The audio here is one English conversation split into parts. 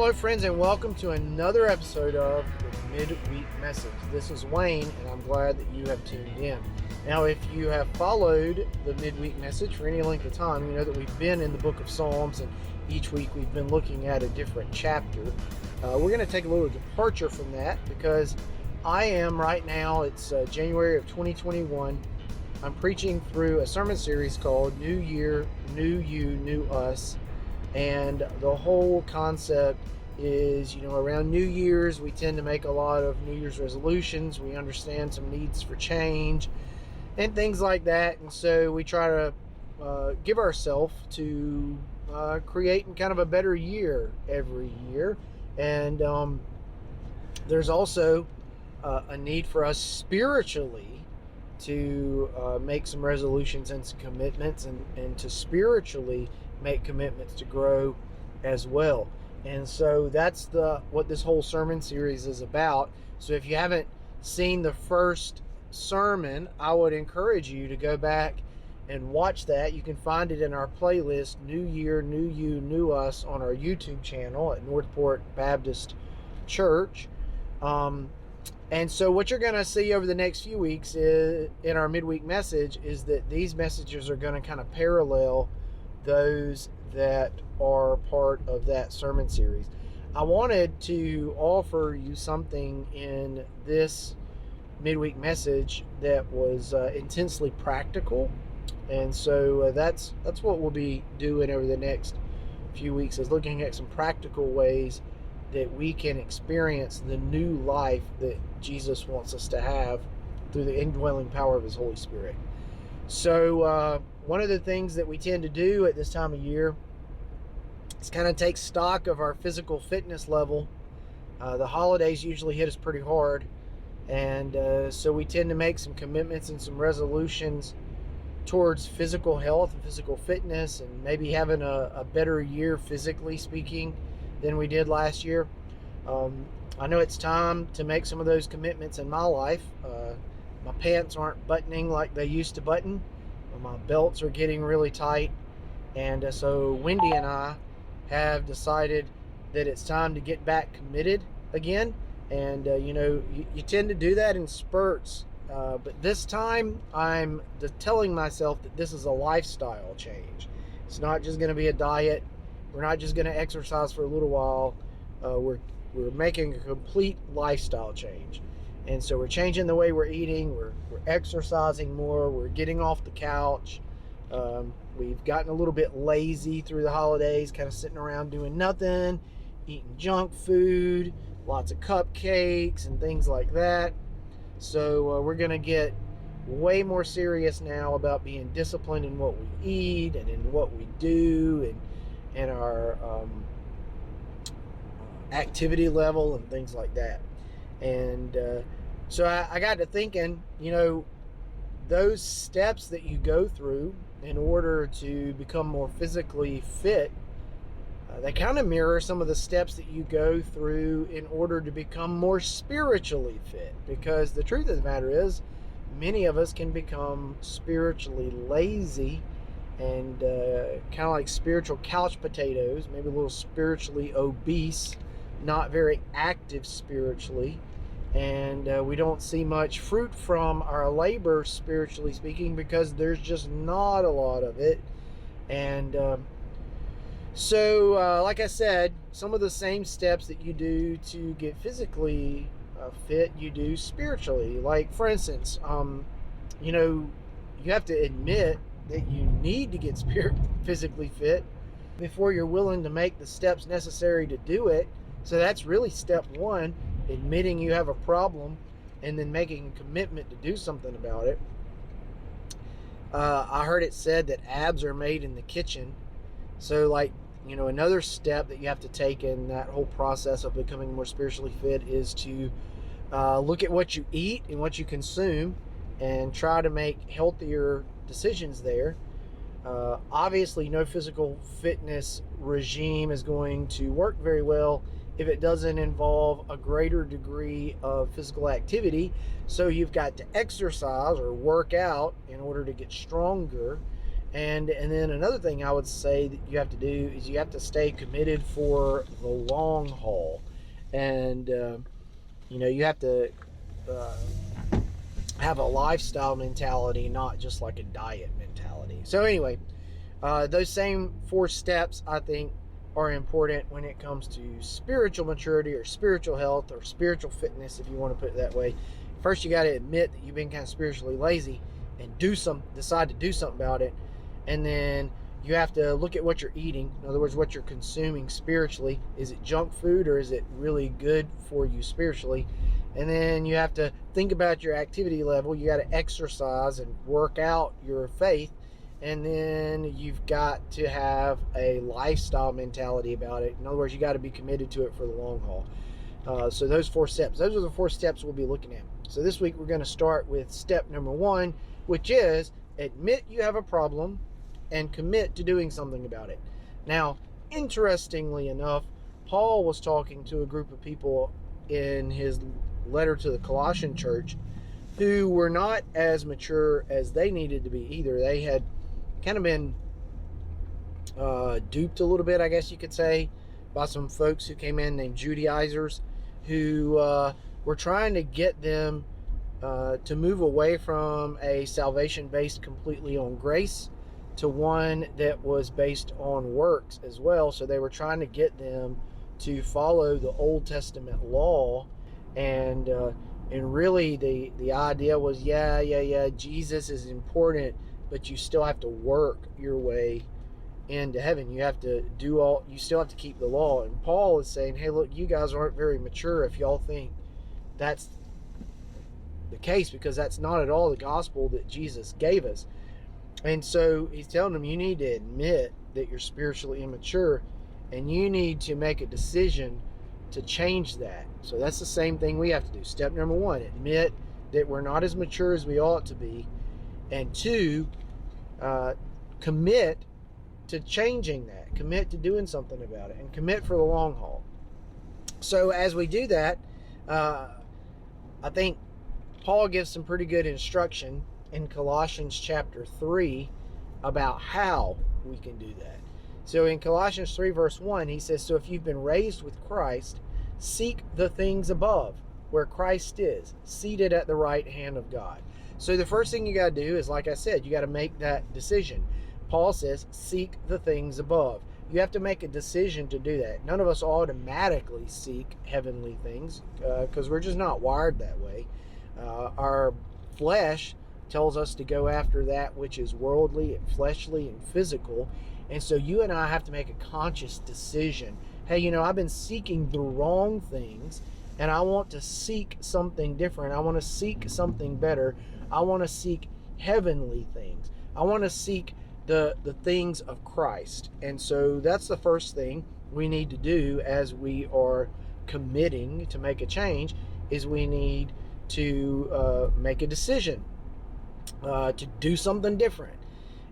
Hello, friends, and welcome to another episode of the Midweek Message. This is Wayne, and I'm glad that you have tuned in. Now, if you have followed the Midweek Message for any length of time, you know that we've been in the book of Psalms, and each week we've been looking at a different chapter. We're going to take a little departure from that because I am right now, it's January of 2021. I'm preaching through a sermon series called New Year, New You, New Us. And the whole concept is, around New Year's, we tend to make a lot of New Year's resolutions. We understand some needs for change and things like that. And so we try to give ourselves to creating kind of a better year every year. And there's also a need for us spiritually to make some resolutions and some commitments and to spiritually make commitments to grow as well. And so that's what this whole sermon series is about. So if you haven't seen the first sermon, I would encourage you to go back and watch that. You can find it in our playlist, New Year, New You, New Us, on our YouTube channel at Northport Baptist Church. And so what you're going to see over the next few weeks in our midweek message is that these messages are going to kind of parallel those that are part of that sermon series. I wanted to offer you something in this midweek message that was intensely practical, and so that's what we'll be doing over the next few weeks, is looking at some practical ways that we can experience the new life that Jesus wants us to have through the indwelling power of His Holy Spirit. So one of the things that we tend to do at this time of year is kind of take stock of our physical fitness level. The holidays usually hit us pretty hard, and so we tend to make some commitments and some resolutions towards physical health and physical fitness, and maybe having a better year physically speaking than we did last year. I know it's time to make some of those commitments in my life. My pants aren't buttoning like they used to button. My belts are getting really tight. And so Wendy and I have decided that it's time to get back committed again. And, you tend to do that in spurts. But this time I'm telling myself that this is a lifestyle change. It's not just going to be a diet. We're not just going to exercise for a little while. We're making a complete lifestyle change. And so we're changing the way we're eating, we're exercising more, we're getting off the couch. We've gotten a little bit lazy through the holidays, kind of sitting around doing nothing, eating junk food, lots of cupcakes and things like that. So we're going to get way more serious now about being disciplined in what we eat and in what we do and our activity level and things like that. And so I got to thinking, those steps that you go through in order to become more physically fit, they kind of mirror some of the steps that you go through in order to become more spiritually fit. Because the truth of the matter is, many of us can become spiritually lazy and kind of like spiritual couch potatoes, maybe a little spiritually obese, not very active spiritually, and we don't see much fruit from our labor, spiritually speaking, because there's just not a lot of it. And so like I said, some of the same steps that you do to get physically fit, you do spiritually. Like, for instance, you have to admit that you need to get physically fit before you're willing to make the steps necessary to do it. So that's really step one, admitting you have a problem and then making a commitment to do something about it. I heard it said that abs are made in the kitchen. So another step that you have to take in that whole process of becoming more spiritually fit is to look at what you eat and what you consume and try to make healthier decisions there. Obviously, no physical fitness regime is going to work very well if it doesn't involve a greater degree of physical activity. So you've got to exercise or work out in order to get stronger. And then another thing I would say that you have to do is you have to stay committed for the long haul. And you have to uh, have a lifestyle mentality, not just like a diet mentality. So anyway, those same 4 steps, I think, are important when it comes to spiritual maturity or spiritual health or spiritual fitness, if you want to put it that way. First, you got to admit that you've been kind of spiritually lazy and decide to do something about it. And then you have to look at what you're eating. In other words, what you're consuming spiritually. Is it junk food, or is it really good for you spiritually? And then you have to think about your activity level. You got to exercise and work out your faith. And then you've got to have a lifestyle mentality about it. In other words, you got to be committed to it for the long haul. So those 4 steps, those are the 4 steps we'll be looking at. So this week we're going to start with step number 1, which is admit you have a problem and commit to doing something about it. Now, interestingly enough, Paul was talking to a group of people in his letter to the Colossian church who were not as mature as they needed to be either. They had kind of been duped a little bit, I guess you could say, by some folks who came in named Judaizers, who were trying to get them to move away from a salvation based completely on grace to one that was based on works as well. So they were trying to get them to follow the Old Testament law, and really the idea was, Jesus is important, but you still have to work your way into heaven. You still have to keep the law. And Paul is saying, hey, look, you guys aren't very mature if y'all think that's the case, because that's not at all the gospel that Jesus gave us. And so he's telling them, you need to admit that you're spiritually immature, and you need to make a decision to change that. So that's the same thing we have to do. Step number 1, admit that we're not as mature as we ought to be. And 2, commit to changing that. Commit to doing something about it, and commit for the long haul. So as we do that, I think Paul gives some pretty good instruction in Colossians chapter 3 about how we can do that. So in Colossians 3 verse 1, he says, so if you've been raised with Christ, seek the things above, where Christ is, seated at the right hand of God. So the first thing you got to do is, like I said, you got to make that decision. Paul says, seek the things above. You have to make a decision to do that. None of us automatically seek heavenly things because we're just not wired that way. Our flesh tells us to go after that which is worldly and fleshly and physical. And so you and I have to make a conscious decision. Hey, I've been seeking the wrong things, and I want to seek something different. I want to seek something better. I want to seek heavenly things. I want to seek the things of Christ. And so that's the first thing we need to do as we are committing to make a change, is we need to make a decision to do something different.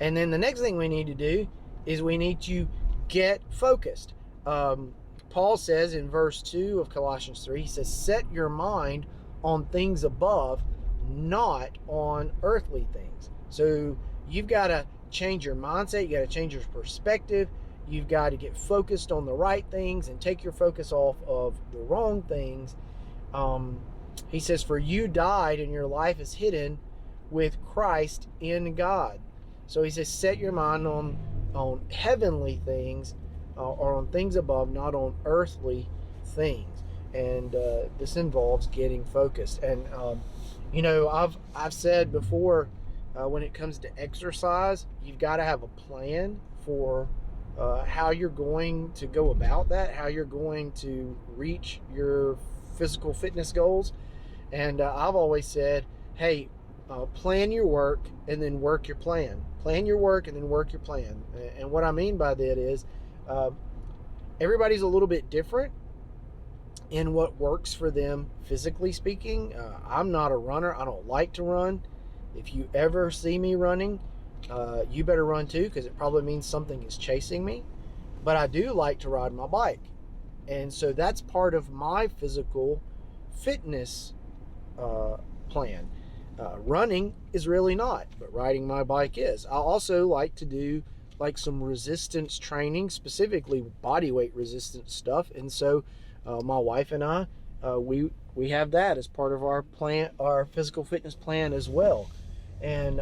And then the next thing we need to do is we need to get focused. Paul says in verse 2 of Colossians 3, he says, set your mind on things above, not on earthly things. So you've got to change your mindset. You got to change your perspective. You've got to get focused on the right things and take your focus off of the wrong things. He says, for you died and your life is hidden with Christ in God. So he says, set your mind on heavenly things, or on things above, not on earthly things. And this involves getting focused. And I've said before, when it comes to exercise, you've got to have a plan for how you're going to go about that, how you're going to reach your physical fitness goals. And I've always said, hey, plan your work and then work your plan. Plan your work and then work your plan. And what I mean by that is everybody's a little bit different in what works for them physically speaking. I'm not a runner. I don't like to run. If you ever see me running, you better run too, because it probably means something is chasing me. But I do like to ride my bike. And so that's part of my physical fitness plan. Running is really not, but riding my bike is. I also like to do like some resistance training, specifically body weight resistance stuff. And so my wife and I, we have that as part of our plan, our physical fitness plan as well. And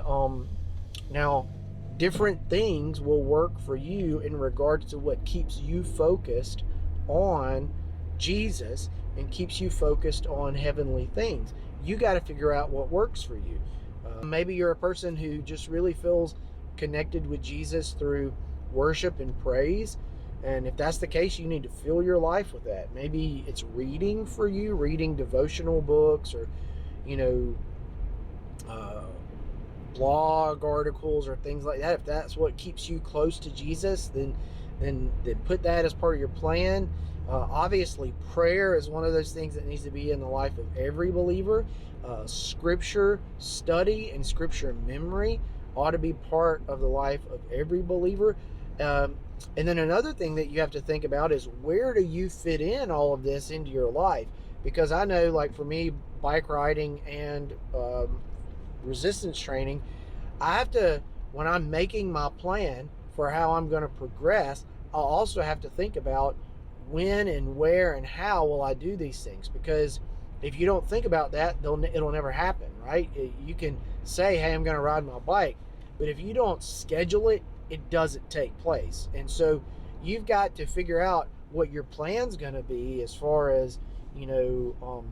now different things will work for you in regards to what keeps you focused on Jesus and keeps you focused on heavenly things. You got to figure out what works for you. Maybe you're a person who just really feels connected with Jesus through worship and praise. And if that's the case, you need to fill your life with that. Maybe it's reading for you, reading devotional books, or, you know, blog articles or things like that. If that's what keeps you close to Jesus, then put that as part of your plan. Obviously, prayer is one of those things that needs to be in the life of every believer. Scripture study and scripture memory ought to be part of the life of every believer. And then another thing that you have to think about is, where do you fit in all of this into your life? Because I know, like for me, bike riding and resistance training, I have to, when I'm making my plan for how I'm going to progress, I'll also have to think about when and where and how will I do these things. Because if you don't think about that, it'll never happen, right? You can say, hey, I'm going to ride my bike, but if you don't schedule it, it doesn't take place. And so you've got to figure out what your plan's going to be, as far as, you know,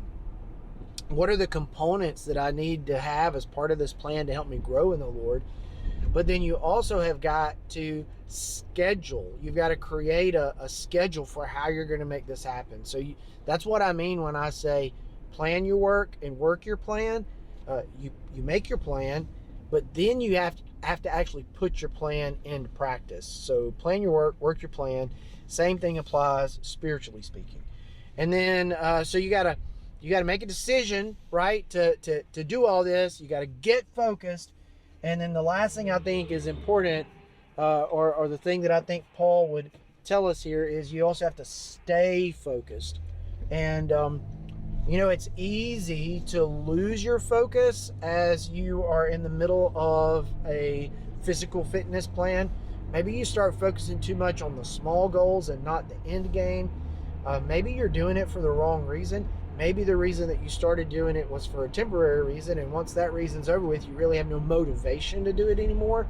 what are the components that I need to have as part of this plan to help me grow in the Lord. But then you also have got to schedule. You've got to create a schedule for how you're going to make this happen. So that's what I mean when I say plan your work and work your plan. You make your plan, but then you have to actually put your plan into practice. So plan your work, work your plan. Same thing applies spiritually speaking. And then so you got to make a decision, right, to do all this. You got to get focused. And then the last thing I think is important, or the thing that I think Paul would tell us here, is you also have to stay focused. And you know, it's easy to lose your focus as you are in the middle of a physical fitness plan. Maybe you start focusing too much on the small goals and not the end game. Maybe you're doing it for the wrong reason. Maybe the reason that you started doing it was for a temporary reason, and once that reason's over with, you really have no motivation to do it anymore.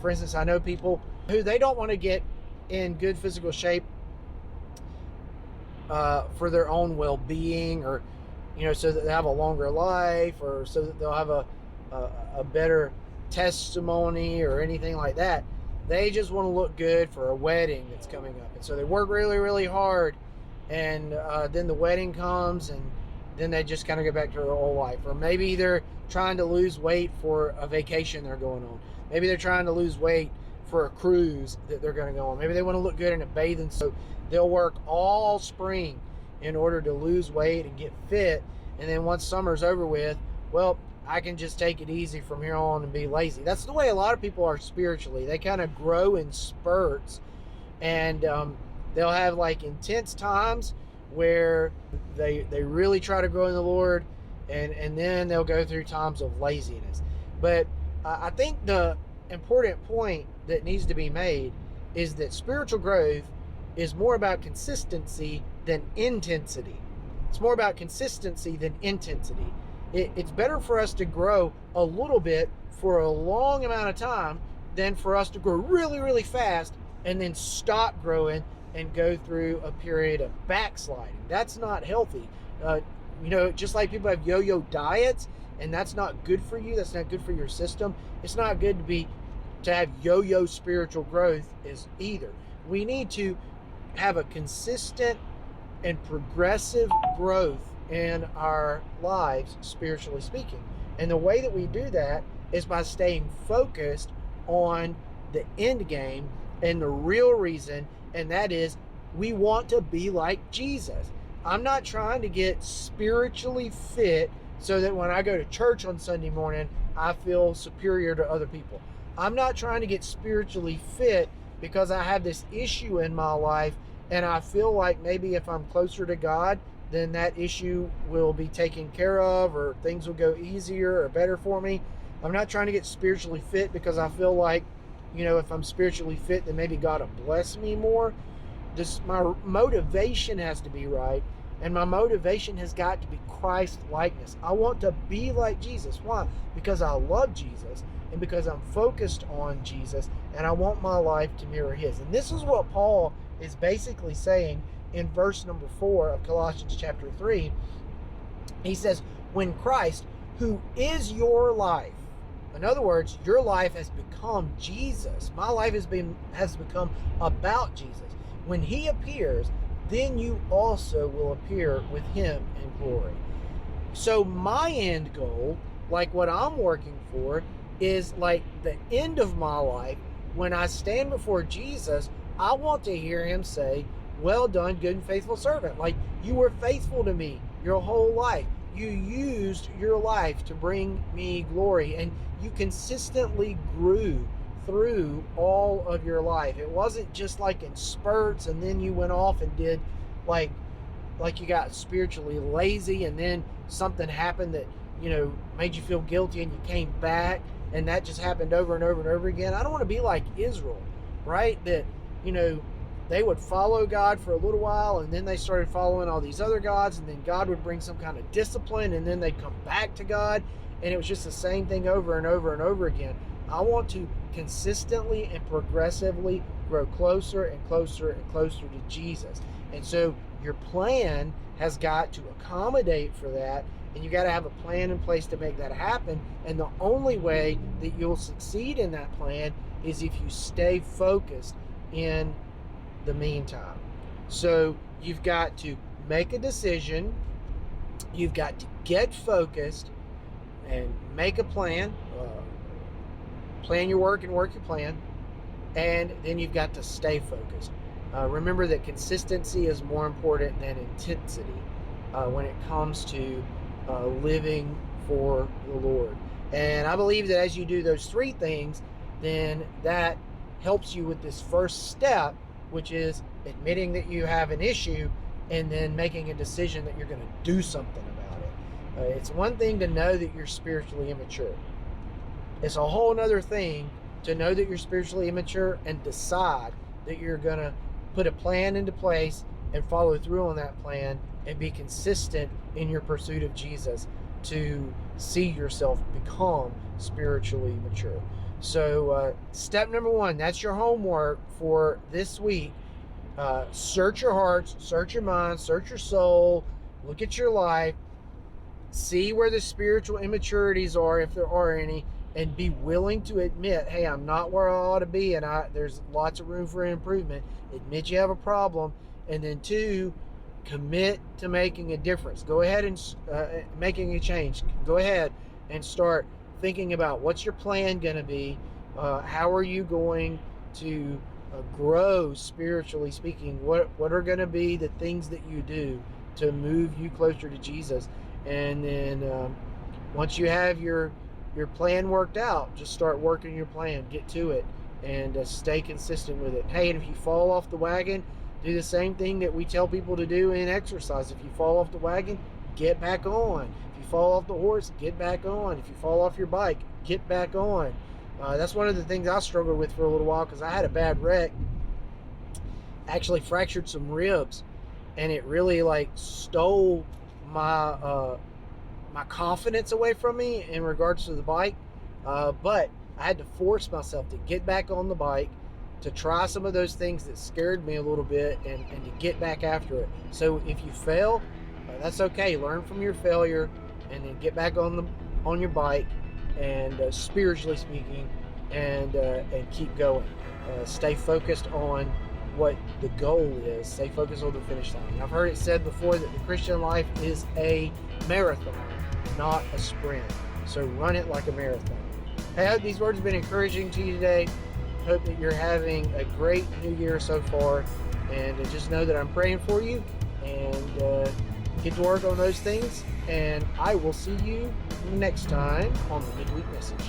For instance, I know people who they don't want to get in good physical shape for their own well-being, or, you know, so that they have a longer life, or so that they'll have a better testimony or anything like that. They just want to look good for a wedding that's coming up, and so they work really, really hard. And then the wedding comes, and then they just kind of go back to their old life. Or maybe they're trying to lose weight for a vacation they're going on. Maybe they're trying to lose weight for a cruise that they're going to go on. Maybe they want to look good in a bathing suit. They'll work all spring in order to lose weight and get fit. And then once summer's over with, well, I can just take it easy from here on and be lazy. That's the way a lot of people are spiritually. They kind of grow in spurts, and they'll have like intense times where they really try to grow in the Lord, and then they'll go through times of laziness. But I think the important point that needs to be made is that spiritual growth is more about consistency than intensity. It's more about consistency than intensity. It's better for us to grow a little bit for a long amount of time than for us to grow really, really fast and then stop growing and go through a period of backsliding. That's not healthy. You know, just like people have yo-yo diets, and that's not good for you. That's not good for your system. It's not good to have yo-yo spiritual growth either. We need to have a consistent and progressive growth in our lives, spiritually speaking. And the way that we do that is by staying focused on the end game and the real reason, and that is we want to be like Jesus. I'm not trying to get spiritually fit so that when I go to church on Sunday morning, I feel superior to other people. I'm not trying to get spiritually fit because I have this issue in my life and I feel like maybe if I'm closer to God, then that issue will be taken care of, or things will go easier or better for me. I'm not trying to get spiritually fit because I feel like, if I'm spiritually fit, then maybe God will bless me more. My motivation has to be right, and my motivation has got to be Christ likeness. I want to be like Jesus. Why? Because I love Jesus, and because I'm focused on Jesus, and I want my life to mirror his. And this is what Paul is basically saying in verse number 4 of Colossians chapter 3. He says, when Christ, who is your life, in other words, your life has become Jesus. My life has become about Jesus. When he appears, then you also will appear with him in glory. So my end goal, like what I'm working for, is like the end of my life. When I stand before Jesus, I want to hear him say, well done, good and faithful servant. Like, you were faithful to me your whole life. You used your life to bring me glory, and you consistently grew through all of your life. It wasn't just like in spurts, and then you went off and did like you got spiritually lazy, and then something happened that made you feel guilty, and you came back, and that just happened over and over and over again. I don't want to be like Israel, right? That they would follow God for a little while, and then they started following all these other gods, and then God would bring some kind of discipline, and then they'd come back to God, and it was just the same thing over and over and over again. I want to consistently and progressively grow closer and closer and closer to Jesus. And so your plan has got to accommodate for that, and you got to have a plan in place to make that happen. And the only way that you'll succeed in that plan is if you stay focused in the meantime. So you've got to make a decision, you've got to get focused and make a plan, plan your work and work your plan, and then you've got to stay focused. Remember that consistency is more important than intensity when it comes to living for the Lord. And I believe that as you do those three things, then that helps you with this first step, which is admitting that you have an issue and then making a decision that you're going to do something about it. It's one thing to know that you're spiritually immature. It's a whole other thing to know that you're spiritually immature and decide that you're going to put a plan into place and follow through on that plan and be consistent in your pursuit of Jesus to see yourself become spiritually mature. So step number 1, that's your homework for this week. Search your hearts, search your minds, search your soul, look at your life, see where the spiritual immaturities are, if there are any, and be willing to admit, hey, I'm not where I ought to be, and there's lots of room for improvement. Admit you have a problem. And then 2, commit to making a difference. Go ahead and making a change. Go ahead and start thinking about what's your plan going to be. How are you going to grow spiritually speaking? What are going to be the things that you do to move you closer to Jesus? And then once you have your plan worked out, just start working your plan. Get to it and stay consistent with it. Hey, and if you fall off the wagon, do the same thing that we tell people to do in exercise. If you fall off the wagon, get back on. If you fall off the horse, get back on. If you fall off your bike, get back on. That's one of the things I struggled with for a little while, because I had a bad wreck. Actually fractured some ribs, and it really stole my my confidence away from me in regards to the bike. But I had to force myself to get back on the bike, to try some of those things that scared me a little bit, and to get back after it. So if you fail, that's okay. Learn from your failure, and then get back on your bike, and spiritually speaking, and keep going. Stay focused on what the goal is. Stay focused on the finish line. I've heard it said before that the Christian life is a marathon, not a sprint. So run it like a marathon. Hey, I hope these words have been encouraging to you today. Hope that you're having a great new year so far, and just know that I'm praying for you, and get to work on those things, and I will see you next time on the Midweek Message.